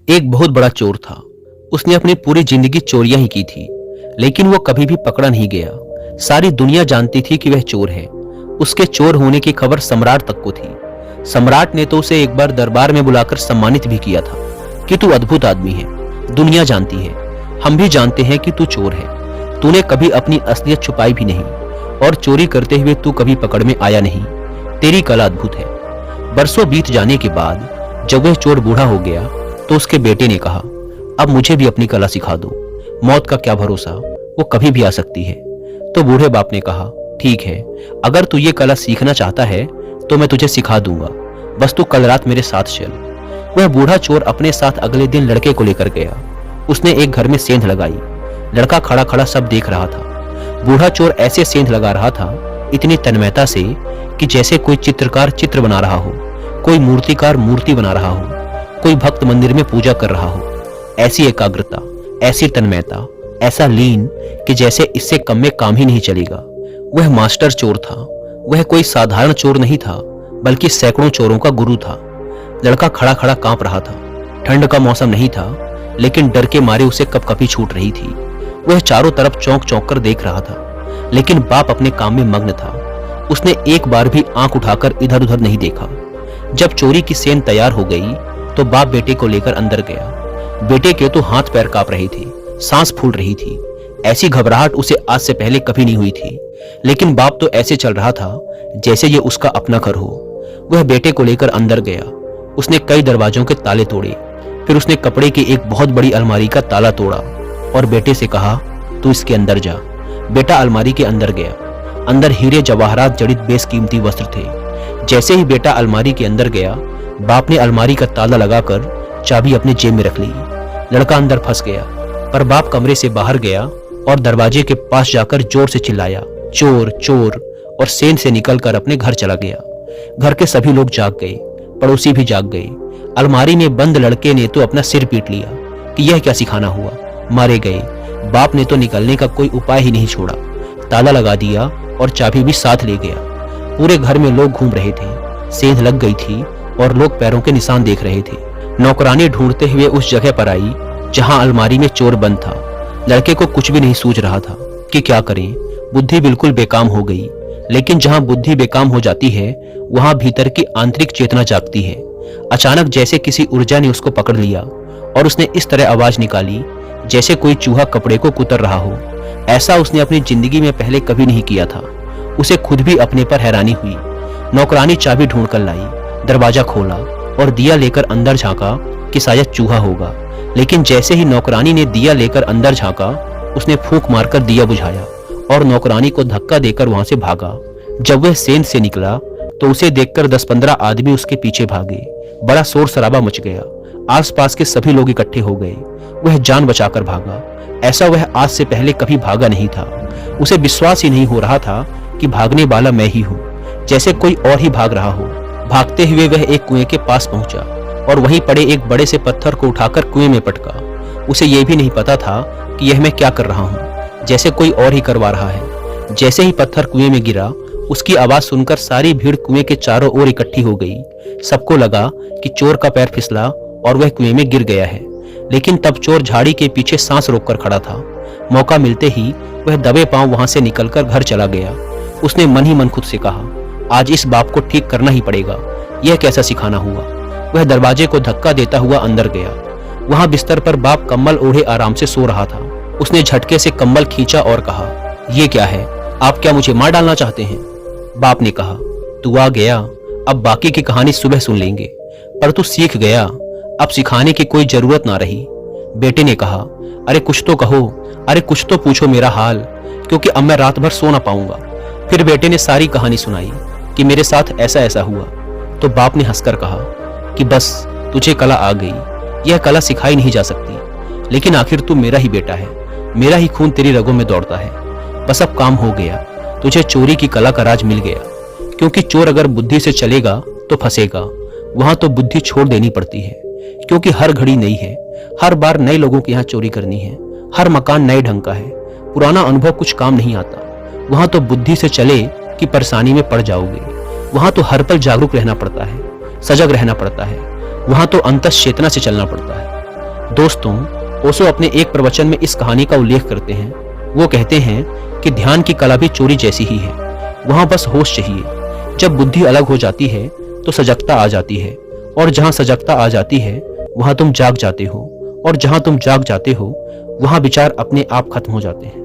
एक बहुत बड़ा चोर था। उसने अपनी पूरी जिंदगी चोरियां ही की थी, लेकिन वो कभी भी पकड़ा नहीं गया। सारी दुनिया जानती थी कि वह चोर है। उसके चोर होने की खबर सम्राट तक को थी। सम्राट ने तो उसे एक बार दरबार में बुलाकर सम्मानित भी किया था कि तू अद्भुत आदमी है, दुनिया जानती है, हम भी जानते हैं कि तू चोर है। तूने कभी अपनी असलियत छुपाई भी नहीं और चोरी करते हुए तू कभी पकड़ में आया नहीं। तेरी कला अद्भुत है। बरसों बीत जाने के बाद जब वह चोर बूढ़ा हो गया तो उसके बेटे ने कहा, अब मुझे भी अपनी कला सिखा दो। मौत का क्या भरोसा, वो कभी भी आ सकती है। तो बूढ़े बाप ने कहा, ठीक है, अगर तू ये कला सीखना चाहता है तो मैं तुझे सिखा दूंगा, बस तू कल रात मेरे साथ चल। वह बूढ़ा चोर अपने साथ अगले दिन लड़के को लेकर गया। उसने एक घर में सेंध लगाई। लड़का खड़ा खड़ा सब देख रहा था। बूढ़ा चोर ऐसे सेंध लगा रहा था, इतनी तन्मयता से कि जैसे कोई चित्रकार चित्र बना रहा हो, कोई मूर्तिकार मूर्ति बना रहा हो, कोई भक्त मंदिर में पूजा कर रहा हो। ऐसी एकाग्रता, ऐसी तन्मयता, ऐसा लीन कि जैसे इससे कम में काम ही नहीं चलेगा। वह मास्टर चोर था। वह कोई साधारण चोर नहीं था, बल्कि सैकड़ों चोरों का गुरु था। लड़का खड़ा खड़ा कांप रहा था। ठंड का मौसम नहीं था, लेकिन डर के मारे उसे कपकपी छूट रही थी। वह चारों तरफ चौंक चौंक कर देख रहा था, लेकिन बाप अपने काम में मग्न था। उसने एक बार भी आंख उठाकर इधर उधर नहीं देखा। जब चोरी की सेंध तैयार हो गई तो बाप बेटे को लेकर अंदर गया। बेटे के तो हाथ पैर कांप रहे थे, सांस फूल रही थी। ऐसी घबराहट उसे आज से पहले कभी नहीं हुई थी, लेकिन बाप तो ऐसे चल रहा था जैसे ये उसका अपना घर हो। वह बेटे को लेकर अंदर गया। उसने कई दरवाजों के ताले तोड़े, फिर उसने कपड़े की एक बहुत बड़ी अलमारी का ताला तोड़ा और बेटे से कहा, तू इसके अंदर जा। बेटा अलमारी के अंदर गया। अंदर हीरे जवाहरात जड़ित बेशकीमती वस्त्र थे। जैसे ही बेटा अलमारी के अंदर गया, बाप ने अलमारी का ताला लगाकर चाबी अपने जेब में रख ली। लड़का अंदर फंस गया, पर बाप कमरे से बाहर गया और दरवाजे के पास जाकर जोर से चिल्लाया, चोर चोर, और सेंध से निकलकर अपने घर चला गया। घर के सभी लोग जाग गए, पड़ोसी भी जाग गए। अलमारी में बंद लड़के ने तो अपना सिर पीट लिया कि यह क्या सिखाना हुआ, मारे गए। बाप ने तो निकलने का कोई उपाय ही नहीं छोड़ा, ताला लगा दिया और चाबी भी साथ ले गया। पूरे घर में लोग घूम रहे थे। सेंध लग गई थी और लोग पैरों के निशान देख रहे थे। नौकरानी ढूंढते हुए उस जगह पर आई जहां अलमारी में चोर बंद था। लड़के को कुछ भी नहीं सूझ रहा था कि क्या करें। बुद्धि बिल्कुल बेकाम हो गई, लेकिन जहां बुद्धि बेकाम हो जाती है वहां भीतर की आंतरिक चेतना जागती है। अचानक जैसे किसी ऊर्जा ने उसको पकड़ लिया और उसने इस तरह आवाज निकाली जैसे कोई चूहा कपड़े को कुतर रहा हो। ऐसा उसने अपनी जिंदगी में पहले कभी नहीं किया था। उसे खुद भी अपने पर हैरानी हुई। नौकरानी चाबी ढूंढकर लाई, दरवाजा खोला और दिया लेकर अंदर झांका कि शायद चूहा होगा। लेकिन जैसे ही नौकरानी ने दिया लेकर अंदर झांका, उसने फूंक मारकर दिया बुझाया और नौकरानी को धक्का देकर वहां से भागा। जब वह सेंध से निकला तो उसे देखकर 10-15 आदमी उसके पीछे भागे। बड़ा शोर शराबा मच गया। आसपास के सभी लोग इकट्ठे हो गए। वह जान बचाकर भागा। ऐसा वह आज से पहले कभी भागा नहीं था। उसे विश्वास ही नहीं हो रहा था कि भागने वाला मैं ही हूँ, जैसे कोई और ही भाग रहा हो। भागते हुए वह एक कुएं के पास पहुंचा और वहीं पड़े एक बड़े से पत्थर को उठाकर कुएं में पटका। उसे यह भी नहीं पता था कि यह मैं क्या कर रहा हूँ, जैसे कोई और ही करवा रहा है। जैसे ही पत्थर कुएं में गिरा, उसकी आवाज सुनकर सारी भीड़ कुएं के चारों ओर इकट्ठी हो गई। सबको लगा कि चोर का पैर फिसला और वह कुएं में गिर गया है। लेकिन तब चोर झाड़ी के पीछे सांस रोककर खड़ा था। मौका मिलते ही वह दबे पांव वहां से निकलकर घर चला गया। उसने मन ही मन खुद से कहा, आज इस बाप को ठीक करना ही पड़ेगा। यह कैसा सिखाना हुआ। वह दरवाजे को धक्का देता हुआ अंदर गया। वहां बिस्तर पर बाप कम्बल ओढ़े आराम से सो रहा था। उसने झटके से कम्बल खींचा और कहा, यह क्या है, आप क्या मुझे मार डालना चाहते हैं? बाप ने कहा, तू आ गया, अब बाकी की कहानी सुबह सुन लेंगे। पर तू सीख गया, अब सिखाने की कोई जरूरत ना रही। बेटे ने कहा, अरे कुछ तो कहो, अरे कुछ तो पूछो मेरा हाल, क्योंकि अब मैं रात भर सो ना पाऊंगा। फिर बेटे ने सारी कहानी सुनाई कि मेरे साथ ऐसा ऐसा हुआ। तो बाप ने हंसकर कहा कि बस तुझे कला आ गई। यह कला सिखाई नहीं जा सकती, लेकिन आखिर तू मेरा ही बेटा है, मेरा ही खून तेरी रगों में दौड़ता है। बस अब काम हो गया, तुझे चोरी की कला का राज मिल गया। क्योंकि चोर अगर बुद्धि से चलेगा तो फंसेगा। वहां तो बुद्धि छोड़ देनी पड़ती है, क्योंकि हर घड़ी नई है। हर बार नए लोगों के यहाँ चोरी करनी है। हर मकान नए ढंग का है। पुराना अनुभव कुछ काम नहीं आता। वहां तो बुद्धि से चले कि परेशानी में पड़ जाओगे। वहां तो हर पल जागरूक रहना पड़ता है, सजग रहना पड़ता है। वहां तो अंतस चेतना से चलना पड़ता है। दोस्तों, ओशो अपने एक प्रवचन में इस कहानी का उल्लेख करते हैं। वो कहते हैं कि ध्यान की कला भी चोरी जैसी ही है, वहां बस होश चाहिए। जब बुद्धि अलग हो जाती है तो सजगता आ जाती है, और जहां सजगता आ जाती है वहां तुम जाग जाते हो, और जहां तुम जाग जाते हो वहां विचार अपने आप खत्म हो जाते हैं।